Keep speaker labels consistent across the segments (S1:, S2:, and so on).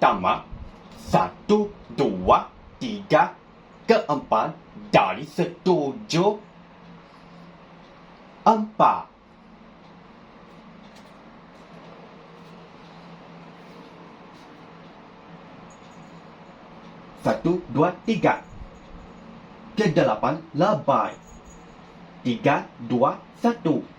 S1: pertama, 1, 2, 3, keempat dari setuju 4. 1, 2, 3. Ke-8 lebay. 3, 2, 1.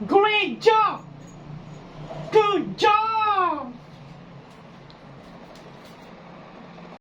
S1: Great job! Good job!